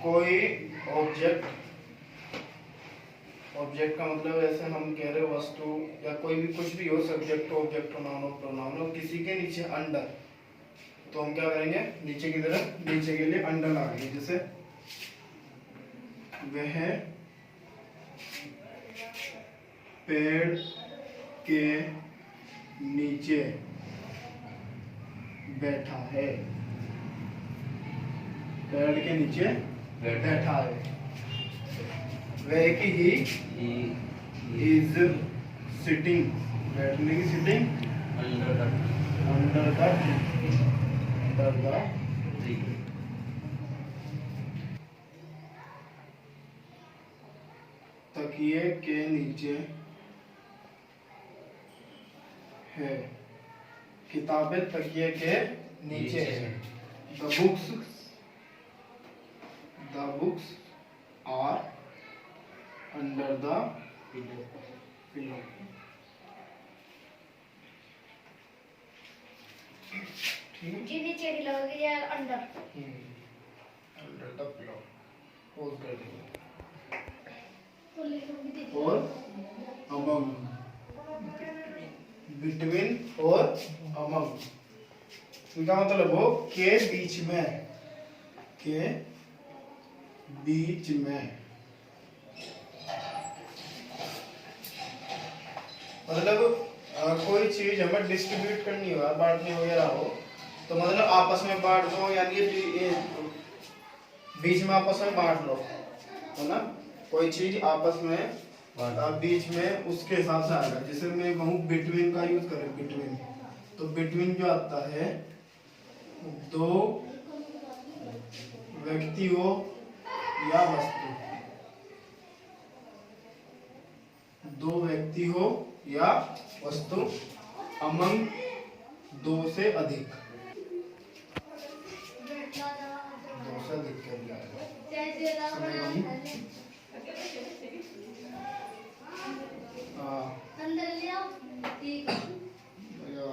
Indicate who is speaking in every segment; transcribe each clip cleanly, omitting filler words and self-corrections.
Speaker 1: कोई object, object का मतलब ऐसे हम कह रहे वस्तु या कोई भी कुछ भी हो, सब्जेक्ट ऑब्जेक्ट नाउन और प्रोनाउन हो, किसी के नीचे अंडर, तो हम क्या करेंगे नीचे की तरफ, नीचे के लिए अंडर लगाएंगे। जैसे वह पेड़ के नीचे बैठा है, पेड़ के नीचे बैठा है। वह ही इज सिटिंग, बैठने की सिटिंग अंडर द ट्री। तकिए के नीचे है, किताबें तकिए के नीचे है। The books are under the pillow.
Speaker 2: जी नीचे ही लगेगी या अंदर?
Speaker 1: अंडर द पिलो होल कर देंगे।
Speaker 2: और
Speaker 1: और अमंग, बिटवीन और अमंग, इनका मतलब हो के बीच में, के बीच में। मतलब कोई चीज हमें डिस्ट्रीब्यूट करनी हो, बांटनी वगैरह हो, तो मतलब आपस में बांट दो, यानी बीच में आपस में बांट लो, है ना। कोई चीज आपस में बीच में, उसके हिसाब से आएगा। जैसे मैं कहूँ बिटवीन का यूज करें, बिटवीन, तो बिटवीन जो आता है दो व्यक्तियों या वस्तु, दो व्यक्ति हो या वस्तु, अमंग दो से अधिक, दो से अधिक कर दिया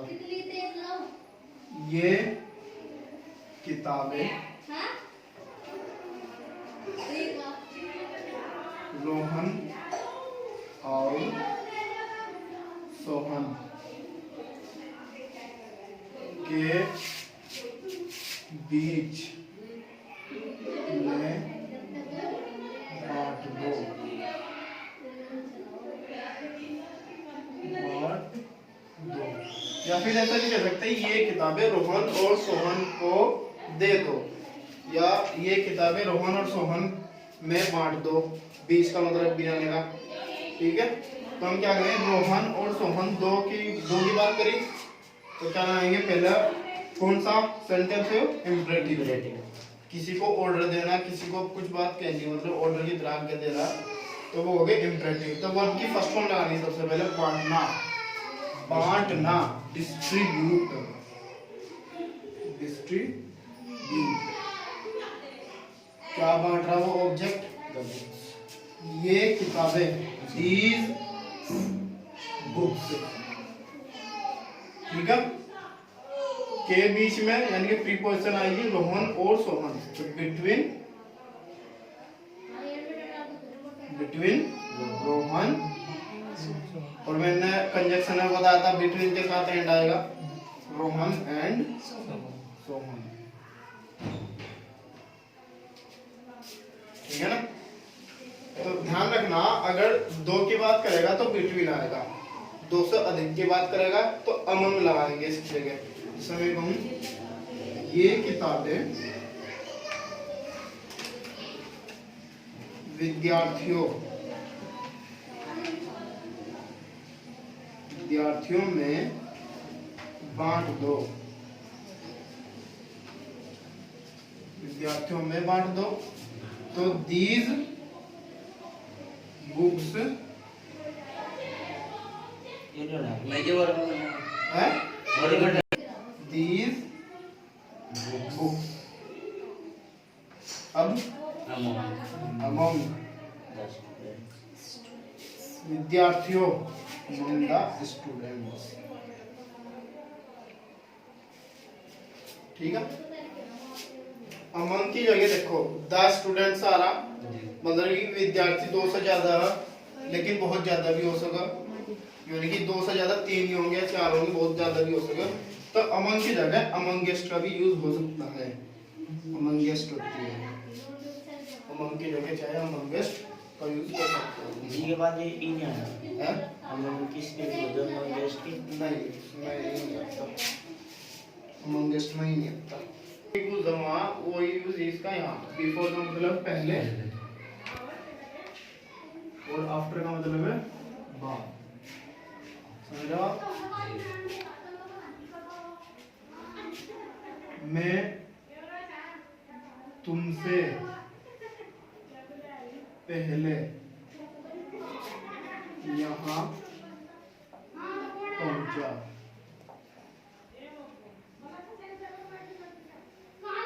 Speaker 2: कितनी तेज लाओ?
Speaker 1: ये किताबें रोहन और सोहन के बीच में बांट दो, या फिर ऐसा भी कह सकते हैं ये किताबें रोहन और सोहन को दे दो, या ये किताबें रोहन और सोहन में बांट दो। बीच का मतलब भी आएगा, ठीक है। तो हम क्या करें, रोहन और सोहन दो की बात करी, तो क्या आएंगे, पहला कौन सा सेंटेंस है, इम्परेटिव, किसी को ऑर्डर देना, किसी को कुछ बात कहनी, मतलब ऑर्डर की तरह आज्ञा देना, तो वो हो गए इम्परेटिव। तो वर्ब की फर्स्ट फॉर्म लगानी सबसे पहले, बांटना, बांटना, डिस्ट्रीब्यूट, डिस्ट्रीब्यूट, क्या बांट रहा वो ऑब्जेक्ट, ये किताबें, these बुक्स, ठीक है। के बीच में यानी कि प्रीपोजिशन आएगी रोहन और सोहन, तो बिटवीन रोहन, और मैंने कंजक्शन में बताया था बिटवीन के साथ एंड आएगा, रोहन एंड सोहन, ठीक है ना। तो ध्यान रखना, अगर दो की बात करेगा तो बिटवीन आएगा, दो से अधिक की बात करेगा तो अमंग लगाएंगे इसकी जगह। जैसे मैं कहूं ये किताबें विद्यार्थियों में बांट दो, विद्यार्थियों में बांट दो, तो these बुक्स, these बुक्स, अब among विद्यार्थियों, among the students, ठीक है। अमंग की जगह देखो द स्टूडेंट्स आ रहा, मतलब कि विद्यार्थी 2 से ज्यादा है, लेकिन बहुत ज्यादा भी हो सका, यानी कि 2 से ज्यादा 3 ही होंगे, 4 होंगे, बहुत ज्यादा भी हो सका। तो अमंग की जगह अमंगेस्ट का भी यूज हो सकता है। अमंगेस्ट होती है, अमंग की जगह चाहे अमंगेस्ट का यूज कर सकते हैं।
Speaker 3: इसी के बाद ये ई नहीं आया
Speaker 1: है
Speaker 3: हम लोग किस पे बोलते हैं गेस्ट की
Speaker 1: नहीं, इसमें ये नहीं आता, अमंगेस्ट में ही नहीं आता। यूज वहाँ वो यूज इसका यहाँ, बिफोर का मतलब पहले और आफ्टर का मतलब है बाद, समझा? मैं तुमसे पहले यहाँ पहुंचा,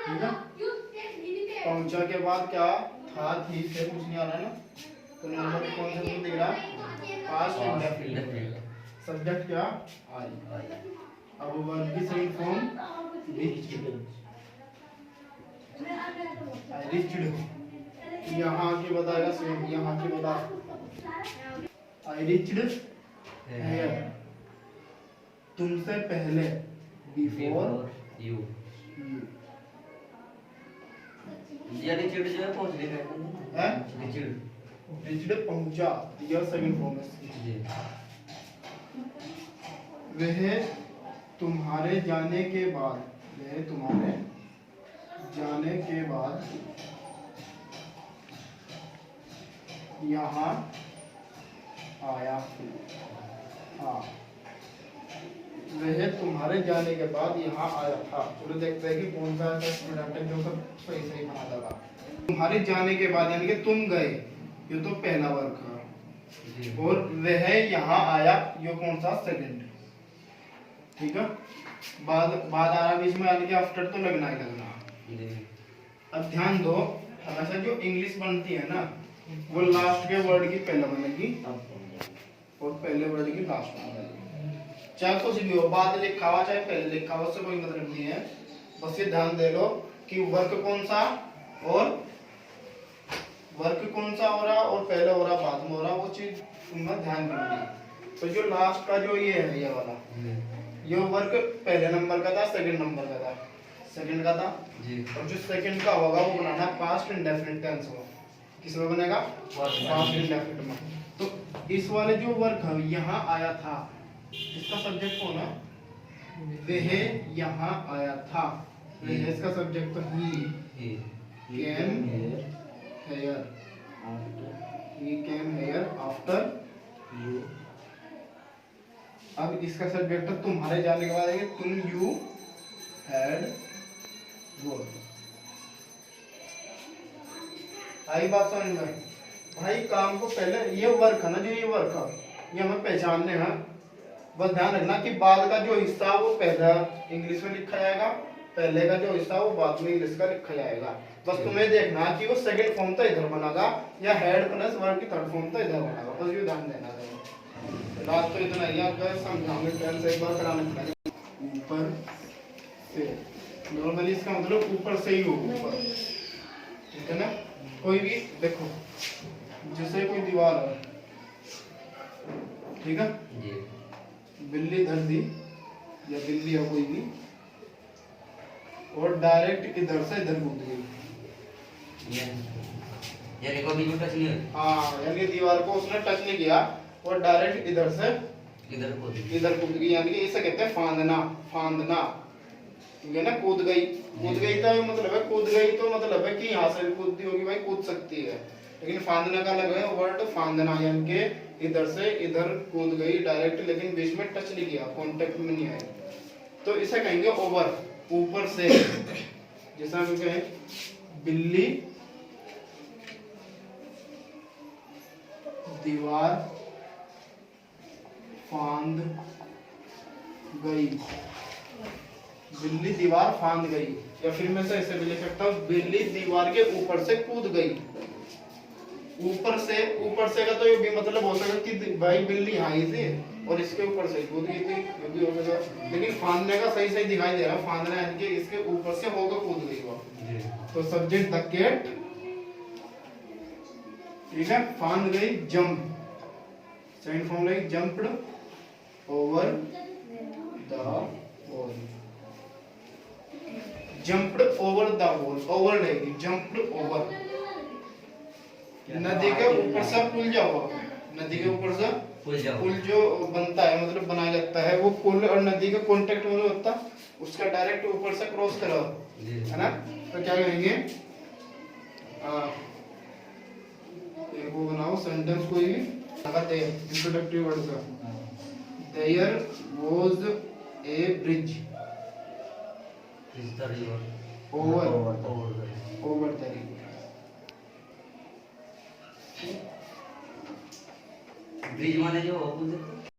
Speaker 1: ठीक है? पहुंचा के बाद क्या था, थी से कुछ नहीं आ रहा है ना, तो नंबर कौन सा दिख रहा है, पास्ट इंडेफिनिट, सब्जेक्ट क्या आई, अब वर्ब की सही फॉर्म रिच्ड, यहाँ की बताएगा सेम, यहाँ की बता आई रिच्ड हियर, तुमसे पहले बिफोर
Speaker 4: यू
Speaker 1: यू,
Speaker 4: ये रिचर्ड जो है पहुंच गए
Speaker 1: हैं?
Speaker 4: रिचर्ड
Speaker 1: रिच्ड पहुंचा, यह सेकंड फॉर्म है।
Speaker 4: जी
Speaker 1: वह तुम्हारे जाने के बाद, वह तुम्हारे जाने के बाद यहाँ आया, हाँ वह तुम्हारे जाने के बाद यहाँ आया था। चलो देखते हैं कि कौन सा स्टूडेंट है जो सब सही सही बना देगा। तुम्हारे जाने के बाद यानी कि तुम गए, ये तो पहला वर्ग था,
Speaker 4: जी
Speaker 1: और वह यहाँ आया, ये कौन सा सेकंड, ठीक है? बाद बाद आ रहा बीच में, यानी कि आफ्टर तो लगना ही लगना।
Speaker 4: जी
Speaker 1: अब ध्यान दो, हमेशा जो इंग्लिश बनती है ना, वो लास्ट के वर्ड की पहले बनेगी और पहले वर्ड की लास्ट में बनेगी। चाहे कुछ भी हो, बाद लिखा हुआ चाहे पहले लिखा हुआ, उससे कोई मतलब नहीं है। बस ये ध्यान दे लो कि वर्क कौन सा और वर्क कौन सा हो रहा और पहले हो रहा बाद में हो रहा, वो चीज तुम्हें ध्यान रखनी। तो जो लास्ट का जो ये है, ये वाला ये वर्क पहले नंबर का था, सेकंड नंबर का था, सेकंड का था,
Speaker 4: जी
Speaker 1: और जो सेकंड का होगा वो बनाना पास्ट इंडेफिनिट टेंस में। किस में बनेगा? पास्ट इंडेफिनिट में। तो इस वाले जो वर्क है यहाँ आया था, इसका सब्जेक्ट कौन है? वह यहाँ आया था, वह इसका सब्जेक्ट तो he came here, he came here after
Speaker 3: you
Speaker 1: अब इसका सब्जेक्ट है तुम्हारे जाने के बाद है तुम यू हैड गो। आई बात समझ में? भाई काम को पहले ये वर्क है ना, जो ये वर्क है ये हमें पहचानने हैं। बस ध्यान रखना कि बाद का जो हिस्सा वो पहला इंग्लिश में लिखा जाएगा, पहले का जो हिस्सा वो बाद में इंग्लिश का लिखा जाएगा। बस तुम्हें देखना कि वो सेकंड फॉर्म तो इधर बनेगा या हेड प्लस वर्ब की थर्ड फॉर्म तो इधर बनेगा। बस ये ध्यान देना है। रात तो इतना ही आपका समझाऊंगे, ट्रेन से एक बार कराने पड़ेगा। ऊपर से नॉर्मली इसका मतलब ऊपर से ही हो, ऊपर, ठीक है ना? कोई भी देखो, जैसे कोई दीवार है, ठीक है,
Speaker 4: जी
Speaker 1: बिल्ली धर दी या बिल्ली है कोई भी, और डायरेक्ट इधर से इधर कूद गई,
Speaker 4: यानी कभी भी टच नहीं
Speaker 1: हाँ, यानी दीवार को उसने टच नहीं किया और डायरेक्ट इधर से
Speaker 4: इधर को
Speaker 1: इधर कूद गई, यानी कि इसे कहते हैं फांदना। फांदना, ठीक है ना? कूद गई, कूद गई तो मतलब है, कूद गई तो मतलब है कि यहाँ से कूदती होगी भाई, कूद सकती है, लेकिन फांदना का अलग है वर्ड फांदना, यानी कि इधर से इधर कूद गई डायरेक्ट, लेकिन बीच में टच नहीं किया, कांटेक्ट में नहीं आया, तो इसे कहेंगे ओवर, ऊपर से। जैसा हम कहें बिल्ली दीवार फांद गई, बिल्ली दीवार फांद गई, या फिर मैं ऐसे भी लिख सकता हूँ बिल्ली दीवार के ऊपर से कूद गई। ऊपर से का तो ये भी मतलब हो सकता है कि भाई बिल्ली यहाँ ही थी और इसके ऊपर से कूद गई थी, ये भी हो सकता है, लेकिन फांदने का सही सही दिखाई दे रहा है, फांदना यानी कि इसके ऊपर से होकर कूद गई वो।
Speaker 4: जी
Speaker 1: तो सब्जेक्ट द कैट, ठीक है, फांद गई jump, second form like jumped over the wall, jumped over the wall, over लगेगी, जंप्ड ओवर, नदी के ऊपर से पुल जाओ, नदी के ऊपर से
Speaker 4: पुल जाओ
Speaker 1: पुल जो बनता है मतलब बनाया जाता है, वो पुल और नदी का कांटेक्ट में होता, उसका डायरेक्ट ऊपर से क्रॉस करो,
Speaker 4: जी
Speaker 1: है ना, तो क्या कहेंगे, वो बनाओ सेंटेंस कोई भी लगाते हैं इंट्रोडक्टरी वर्ड का, देयर वाज ए ब्रिज
Speaker 4: इस the river
Speaker 1: over
Speaker 4: over
Speaker 1: over the river,
Speaker 4: bridge माने जो पुल